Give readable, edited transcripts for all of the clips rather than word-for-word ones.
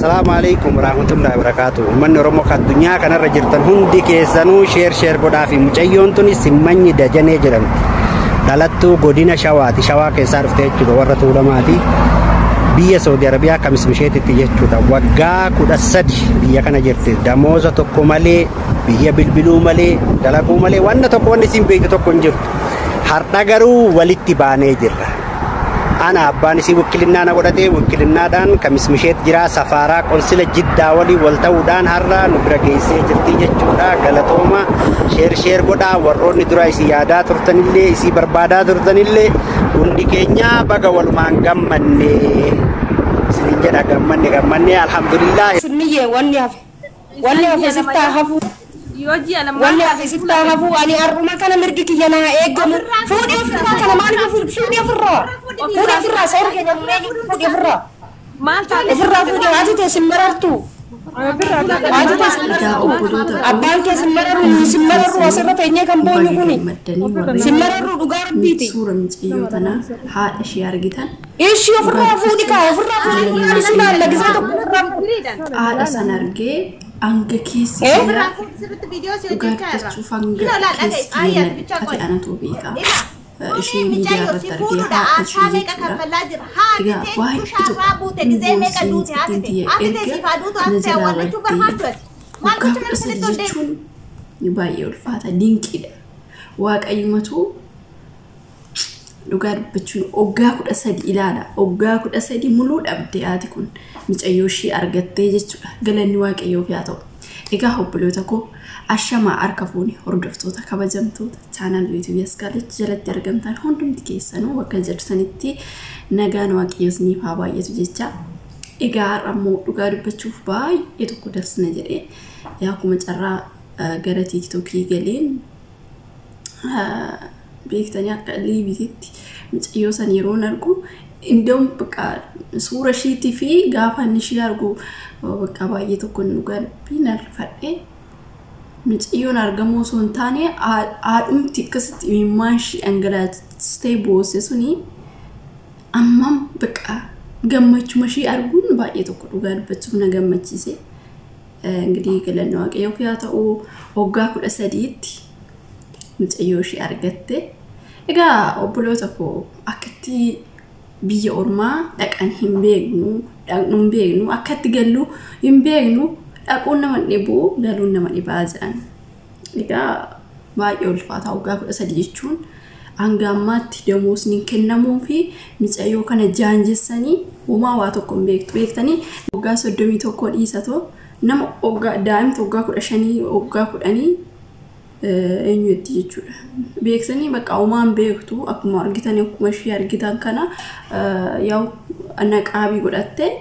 السلام عليكم ورحمة الله وبركاته. من رمك الدنيا كان رجعتن هندي كيسانو شير قدا في مجيون توني سمني دجنة جرم. دلتو قدينا شواتي شوا كيسار فتح جوا ورطو لماتي. بيا سعودي عربية كمس مشيت تيجي جوا وجا كودا سدي بيا كنا جرت دموزة تكملي بيا بالبلو ملي دلكو ملي وانا تكون نسيم بيت تكون جرت. harta garu walitti baanee jirra. Ana abbaan isii wakilinaa na godhatee wakilinnaadhaan kamis misheet jira safaaraa qonsila jiddaa walii wal ta'uudhaan har'a nu bira geessee jirti jechuudha. Galatooma sheer godhaa warroonni dura isii yaadaa turtanillee isii barbaadaa turtanillee hundi keenya baga walumaan gammanne isin jedha gammanne alhamdulillah. Sunniyee wanni hafe sittaa hafu. يوجي أنا ما ولا في ستة هفو أنا أربعة كان مرجك يانا إيجم فودي في الرا كان ما أنا فودي في الرا سير كذا فودي في الرا ما تعرف في الرا فودي عادي تسمررتو عادي تسمرر أبان تسمرر وسيرة تانية كم بوني كوني سمرر وقار بيتي صورة متأيوتنا ها أشياء رجيتها إيش يفرّا فودي كا يفرّا فودي أنا سمع لك زاد هذا سنرجع أنك كيس كذا وقعدت تشوف أنك كيس كذا أتى أنا توبيكا شيء ميديا بترجع هذا شيء كذا واحد كده نزل ودي وقعدت أسجلون يبايع الفاتة دين كده واق أيمتو lugar bechun oggaa kudha sadi ilaala oggaa kudha sadi muluu dhabdee ati kun micayyooshii argattee jechuudha galanni waaqayyoof yaa ta'u egaa hobboloota koo ashamaa harka fuuni hordoftoota kabajamtoota chaanal YouTube Yaskaalech jalatti argamtan hundumti keessanuu bakka jirtanitti nagaan waaqayyoos niif haa baay'atu jecha egaa ammoo dhugaa dubbachuuf baay'ee tokko darsina jedhee yaa kuma carraa gara TikTokii galeen بيكتني أقلي بيتي متيوسا نيرون أرجو عندهم بقى صورة شيء في قافا نشي أرجو بقى باقي تكون نقول بينار فرق متيون أرجمو سونتاني تكست ماش أنجلات ستيبوس يسوني أمام بقى جمعت ماشي أرجو باقي تكون نقول بتشوفنا جمعت شيء إنجلي كلا نواك يوكياتا أو وقاكل أسديت متأيوشي أرجعته إجا أبلوتا كو أكتي بيجي أورما لك أن هم بيجنو أكتي قالوا هم بيجنو أكون من نبو قالوا من نبازان إجا باي أولفات أو قاكل أسديشون أنجامات دموس نكنمو في متأيو كان جانجسني وما واتوكم بيكتني وقاسو دمي توكل إيساتو نم أوجا دائم توقعكل أشاني أوجاكل أني إنه يتيجوا بيكسني بقى أومان بيكتو أكمل أرجتني أكمل شيء أرجتان كنا ياو أنك أبي قلته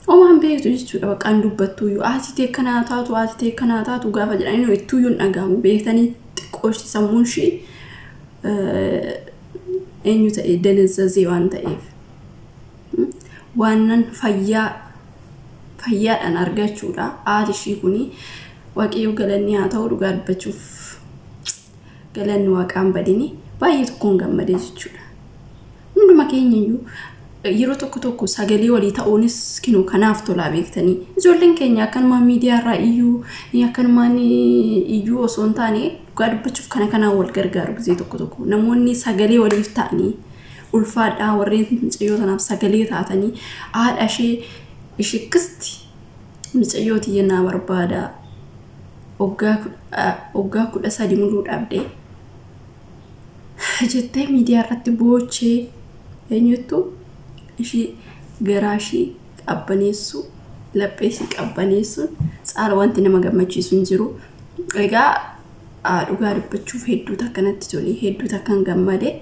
أومان بيكتو يجوا بقى عنده بتويو أهتي كنا تاتو قافة جراني ويتويون أجام بيكتني تكوش تسمون شيء إنه تأدين الزازي وان تأيف وانن فيا أنا أرجع شورا عادي شيء كوني واقعي وقالني هاتو رجال بتشوف قالني واقعم بديني باي تكون جمدة جدا من ما كان يرو توكو ساقلي ولي تاونس كنو كنافتو لابيك تاني زولن كان يكن ما ميديا رأيو يكن ماني يجو وصونتاني قال بتشوف كنا والجرجار بزي توكو نموني ساقلي ولي فتاني والفاد ورين يوتنا ساقلي تاتني أشي كستي متأيوتي ينا بربادا وقا كل أسادي مولود أبدي جتة ميديا رتبوشي ينيوتو إشي غراشي أبانيسو لبسي أبانيسو سأل وانتي نما جمعتي سنجرو لقى أرجع بتشوف هدو تكنت تولي هدو تكن جمعه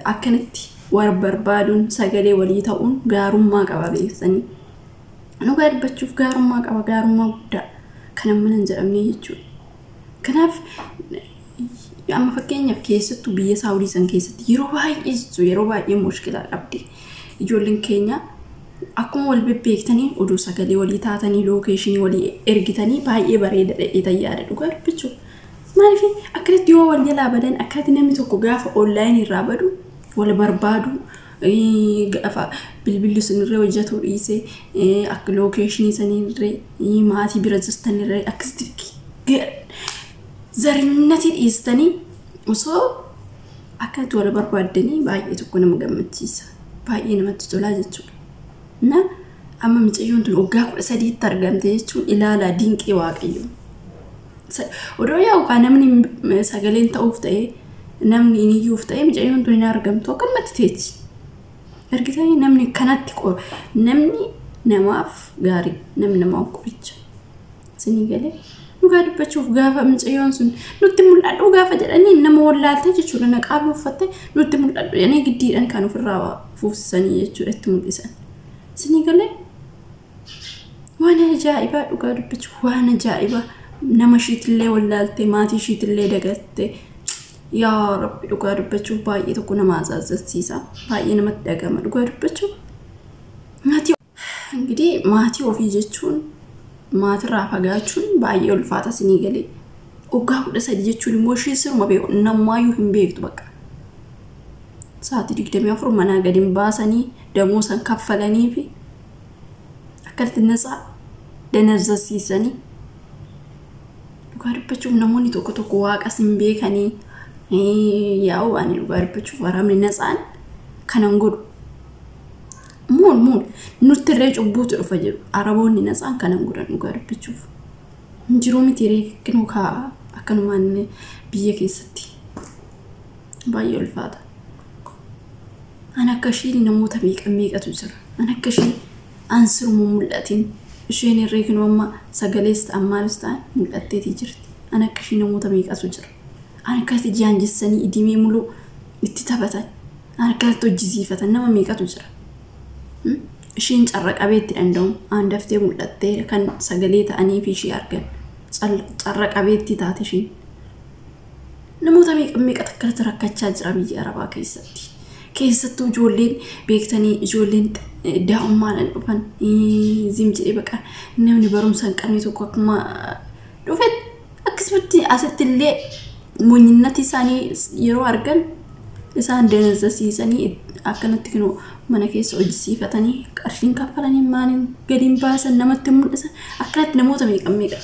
أكنت وربربادون سجلي ولي تاون قارم ما قبابي ثاني أنا قاعد بتشوف قارم ما ودا كنا من ننزل أمني يجوا كناف أما فكيني في كيسة تبيه ساوري سن كيسة يروباي مشكلة أبدي يجولن كينيا أكون والبيبيك تاني ودوسا قالي ولي تاتني لوكيشني ولي إرجتني باي بريد إتيار دوغار بتشوف ما في أكرت يو ولي لا بدن أكرت نمي توكو غاف أونلاين الرابدو ولا بربادو gaafa bilbilli sinirree hojjetu dhiisee akka lookeeshinii sanirree maatii bira jirtanirree akkasitti zarinnati dhiistanii osoo akkatti wal barbaaddanii baay'ee tokko nama gammachiisa. Baay'ee namatti tolaa jechuudha. Na amma mucayyoon tun waggaa 13tti argamte jechuun ilaalaa dinqii waaqayyoo. Odoo yaa'u kaa namni sagaleen ta'uuf ta'ee namni iniyyuuf ta'ee mucayyoon tun hin argamtu akkanumatti teechi. Ergisanii namni kanatti namni namaaf gaarii namni namaaf qoricha. Sinii galee dhugaa dubbachuuf gaafa mucayyoon sun nutti mul'adhu gaafa jedhanii nama wallaaltee jechuudha naqaabii uffattee nutti mul'adhu jedhanii giddiidhaan kan ofirraa fuufsisanii jechuudha itti mul'isan. Sinii galee waan ajaa'ibaa dhugaa dubbachuuf waan ajaa'ibaa nama ishiitillee wallaaltee maatii ishiitillee dagattee yaa rabbi dhugaa dubbachuuf baay'ee tokko nama azaazasiisa baay'ee namatti dhagama dhugaa dubbachuuf. Enggidii maatii ofii jechuun maatirraa fagaachuun baay'ee ulfaata sinii galee waggaa 13 jechuun immoo ishee sirma beeku namaayyuu hin beektu bakka sa'aatii 24 manaa gadi baasanii damoo san kaffalanii fi akkatti nasaa danarsiisanii dhugaa dubbachuuf namoonni tokko tokko waaqas hin beekanii yaa'u ani dhugaa dubbachuuf waraabni nasaan kanan godhu Mun nuti irree cubbuutu dhufa jiru araboonni nasaan kanan godhan dhugaa dubbachuuf jiruu miti reekkinu kaa akkanumaan biyya keessatti baay'ee ulfaata. An akka isheen namoota meeqatu jira an akka isheen ansiruma mul'atiin isheen reekkinu amma sagalees ta'an maalis ta'an mul'atteetii jirti. An akka isheen namoota meeqatu jira an akkatti jaanjessanii idimee muluu itti taphatan an akkatti hojjisiifatan nama meeqatu jira. Isheen carra qabeetti danda'u aan daftee mul'attee kan sagalee ta'anii fi ishee argan carra qabeetti taate isheen namoota meeqa takkalatti rakkachaa jira biyya arabaa keessattuu ijoolleen beektanii ijoolleen daa'ummaadhaan dhufan zimjee baqa namni barumsa hin qabne tokko akkuma dhufe akkasumatti asitti illee muunyinnati isaanii yeroo argan isaan danzasiisanii akkanatti kinu mana keessa hojjisiifatanii qarshiin kaffalanii maaniin gadiin baasan namatti mul'isan akkanatti namoota meeqa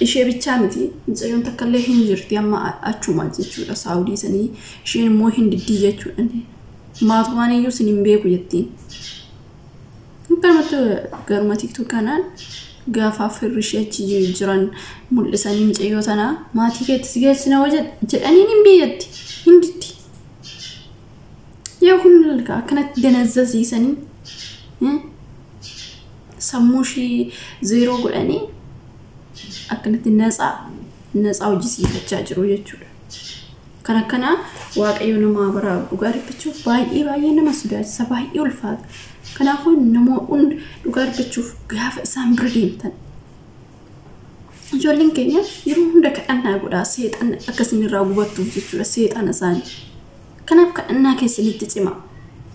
ishee bichaa miti mucayyoon takkallee hin jirti amma achuma jechuudha saawudii sanii isheen immoo hin diddii jechuudha maatumaan iyyuu sin hin beeku jettiin akkanumatti garuma tiktok kanaan gaafa firri ishee achi jiran mul'isanii mucayyoo tanaa maatii keetti si geessina jedhanii hin biyyatti hin diddi. Yaa kun akkanatti danzasiisanii sammuu ishee zeeroo godhanii akkanatti natsaa hojjisiifachaa jiru jechuudha. Kan akkanaa waaqayyo nama bara dhugaa dubbachuuf baay'ee nama sodaachisa baay'ee ulfaata. Kanaafuu namoonni dhugaa dubbachuuf gaafa isaan bira deemtan ijoolleen keenya yeroo hunda kadhannaa godhaa seexan akkasiin irraa gubattuuf jechuudha seexana isaanii. Kanaaf kadhannaa keessanitti cima.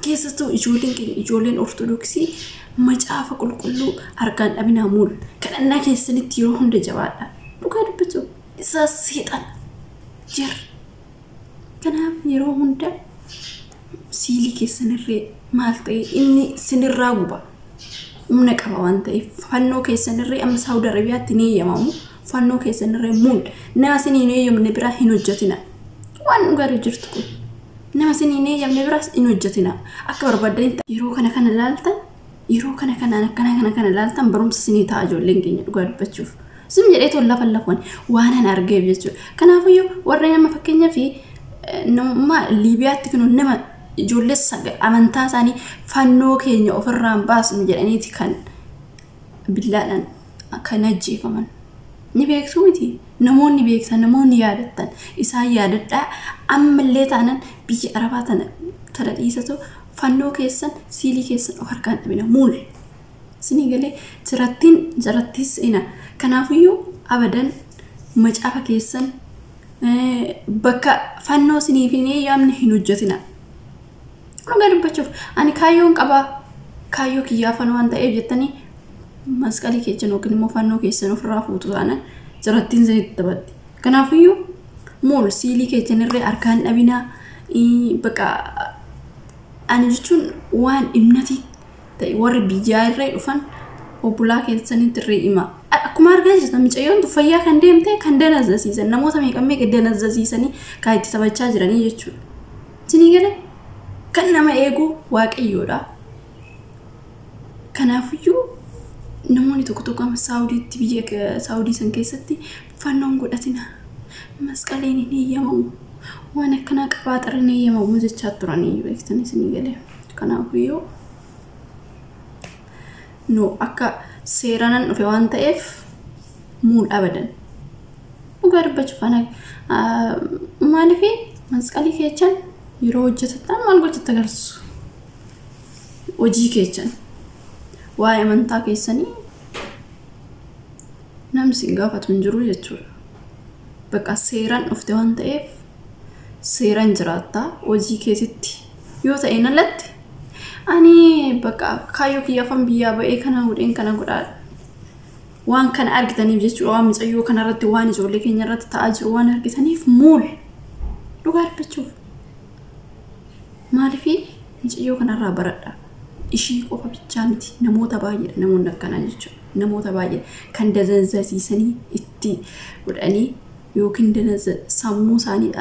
Keessattuu ijoolleen keenya ijoolleen ortodoksii macaafa qulqulluu harkaan dhabinaa muul kadhannaa keessanitti yeroo hunda jabaadha. Dhugaa dubbachuuf isaa seexana jira. Kanaaf yeroo hunda siilii keessanirree maal ta'e inni sinirraa guba. Humna qaba waan ta'eef fannoo keessanirree amma Saawud Arabiyaatti ni eeyyamamu. Fannoo keessanirree muul nama siniin eeyyamne biraa hin hojjetina. Waan dhugaa jirtu kun. Nama siniin eeyyamne biraas hin hojjetina. Akka barbaadanitti yeroo kana ilaaltan yeroo kana ilaaltan barumsa sinii ta'a ijoolleen keenya dhugaa dubbachuuf. Sim jedhee tola lafan waan an argeef jechuudha. Kanaafiyyuu warra nama fakkeenyaa fi nama Liibiyaatti kinu nama ijoollee amantaa isaanii fannoo keenya ofirraan baasnu jedhaniiti kan billaadhaan kan ajjeefaman. Ni beektu miti namoonni beektan namoonni yaadattan isaan yaadadhaa ammallee taanan biyya arabaa tana dhiisatu fannoo keessan siilii keessan of harkaan dhabina muul sinii galee jirattis ina kanaafiyyuu abadan macaafa keessan bakka fannoo sinii fi eeyyamne hin hojjetina. Dhugaa dubbachuuf ani kaayyoon qabaa kaayyoo kiyyaafan waan ta'eef jettanii masqalii keessa yookiin immoo fannoo keessan ofirraa fuutu taana jirattiin sanitti taphatti. Kanaafiyyuu muul siilii keessan irree harkaan dhabinaa bakka ani jechuun waan dhimnati ta'e warri biyyaa irraa dhufan obbolaa keessanitti irree hima. Akkuma argaa jirtan mucayyoon fayyaa kan deemte kan danazasiisan namoota meeqa danazasiisanii kan itti taphachaa jiranii jechuudha. Isinii gala kan nama eegu waaqayyoodha. Kanaafiyyuu namoonni tokko tokko amma Saawudiitti biyya Saawudii san keessatti fannoon godhatina masqaleen hin eeyyamamu waan akkanaa qabaaxarri hin eeyyamamu jechaa turanii beektanii isinii gala. Kanaafiyyuu no akka seeraan dhufe waan ta'eef muun abadan dhugaa dubbachuuf maaliif masqalii keechan yeroo hojjetan maal gochatti agarsiisu hojii keechan waa'ee amantaa keessanii namni si gaafatu hin jiru jechuudha. Bakka seeraan dhufte waan ta'eef seeraan jiraattaa hojii keessatti yoo ta'een alatti ani bakka kaayyoo kiyyaafan biyyaa ba'ee kana hudheen kana godhaa waan kana argitaniif jechuudha. Waan mucayyoo kana irratti waan ijoollee keenya irratti ta'aa jiru waan argitaniif muul dhugaa dubbachuuf maaliif mucayyoo kanarraa baradha. Ishii qofa bichaa miti namoota baay'eedha namoonni akkanaa jechuudha. Namoota baay'ee kan danazasiisanii itti godhanii yookiin sammuu isaanii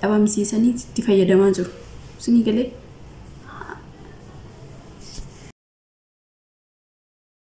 dhabamsiisanii itti fayyadamaa jiru. Isinii galee